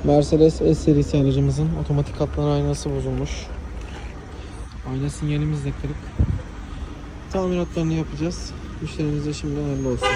Mercedes S serisi aracımızın otomatik katlanan aynası bozulmuş. Ayna sinyalimiz de kırık. Tamiratlarını yapacağız. Müşterimize şimdi hayırlı olsun.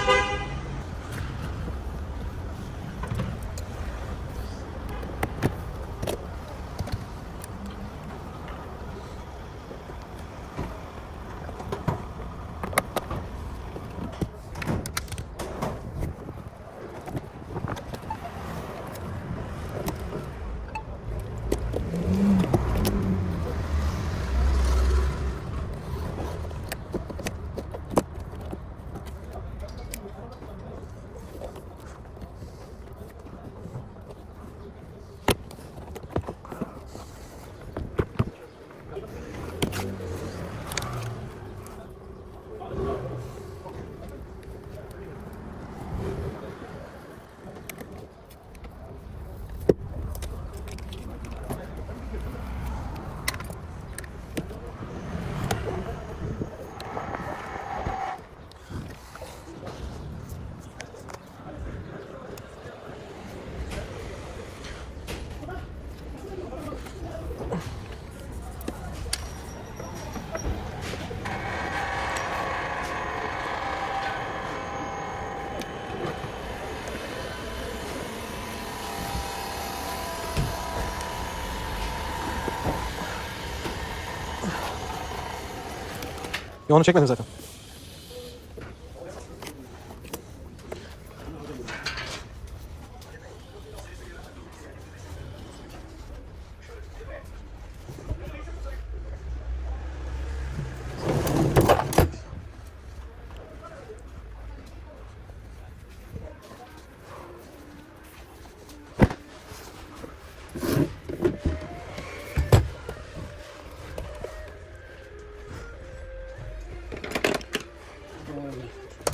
Ya onu çekmedim zaten.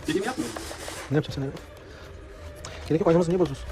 Dilim yapmıyor. Ne yapacaksın ya? Gerek yok, aynamızı niye bozuyorsun?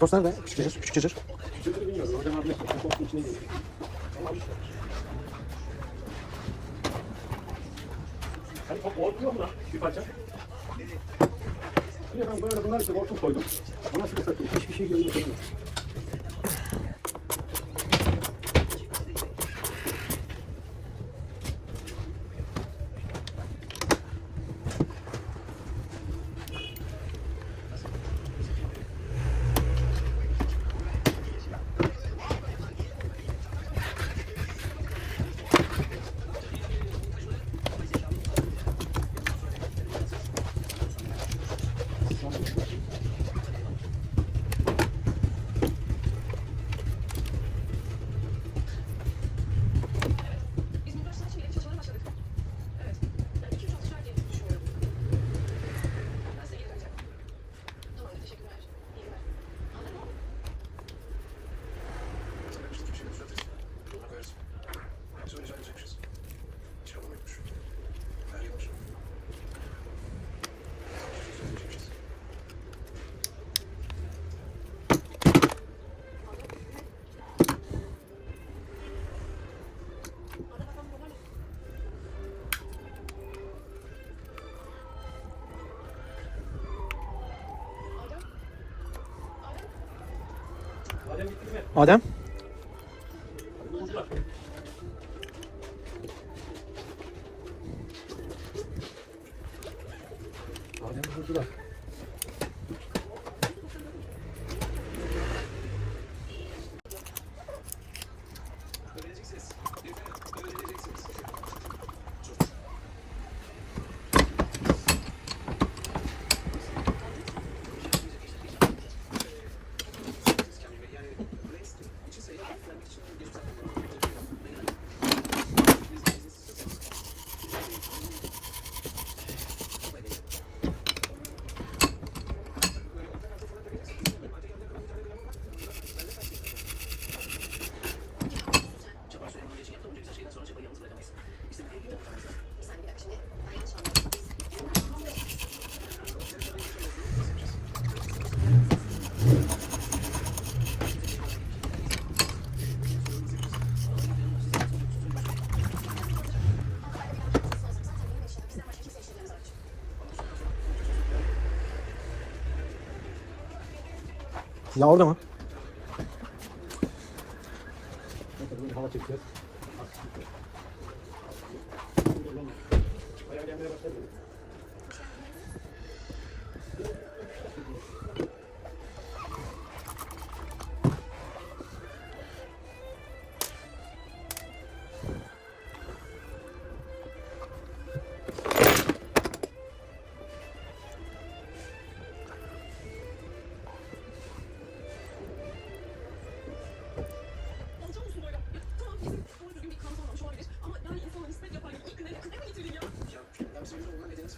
Tost nerede? Küçük cacır, küçük cacır. Hani top ortaya mı lan? Bir parça. Bir de ben böyle bunlar işte hortum koydum. Anasını satayım. Hiçbir şey görmüyorum. Biz burada saç ile çalışmaya başladık. Evet. Yani 2-3 hafta sürer diye düşünüyorum. Ben size geri döneceğim. Tamamdır, teşekkürler. İyi günler. Anladın mı? Adem bitti mi? Adem. Buldular. Adem buldular. Ya orada mı? Böyle hava çekeceğiz. Bayağı gelmeye başladı. Alacak mısın böyle? Ya tamam kesin doğru düzgün bir kanıt olmamış olabilir. Ama yani insana nispet yapar gibi ilk günden kızına mı getirdin ya? Ya ben senin olma nedeni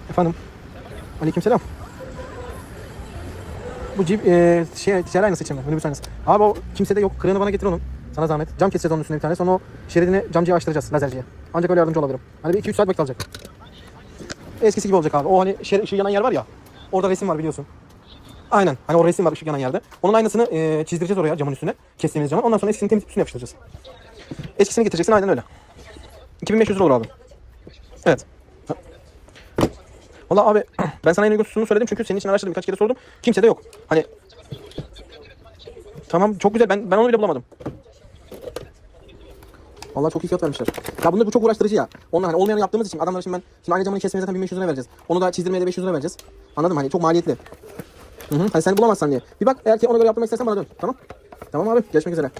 Efendim. Aleykümselam. Bu Jeep ticari aynası için mi? Minibüs aynası. Abi o kimsede yok. Kırığını bana getir onun. Sana zahmet. Cam keseceğiz onun üstüne bir tane. Sonra o şeridini camcıya açtıracağız lazerciye. Ancak öyle yardımcı olabilirim. Hani bir 2-3 saat vakit alacak. Eskisi gibi olacak abi. O hani ışığı yanan yer var ya. Orada resim var biliyorsun. Aynen. Hani o resim var ışık yanan yerde. Onun aynısını çizdireceğiz oraya camın üstüne. Kestiğimiz camın. Ondan sonra eskisini temizleyip üstüne yapıştıracağız. Eskisini getireceksin aynen öyle. 2500 lira olur abi. Evet. Valla abi ben sana en uygunsuzunu söyledim çünkü senin için araştırdım, birkaç kere sordum. Kimse de yok. Hani tamam çok güzel, ben onu bile bulamadım. Vallahi çok iyi fiyat vermişler. Ya bu çok uğraştırıcı ya. Onlar hani olmayanı yaptığımız için adamlara şimdi aynı camını kesmeye zaten 1500 lira vereceğiz. Onu da çizdirmeye de 500 lira vereceğiz. Anladın mı? Hani çok maliyetli. Hani sen bulamazsan diye. Bir bak eğer ki ona göre yaptırmak istersen bana dön. Tamam? Tamam abi. Görüşmek üzere.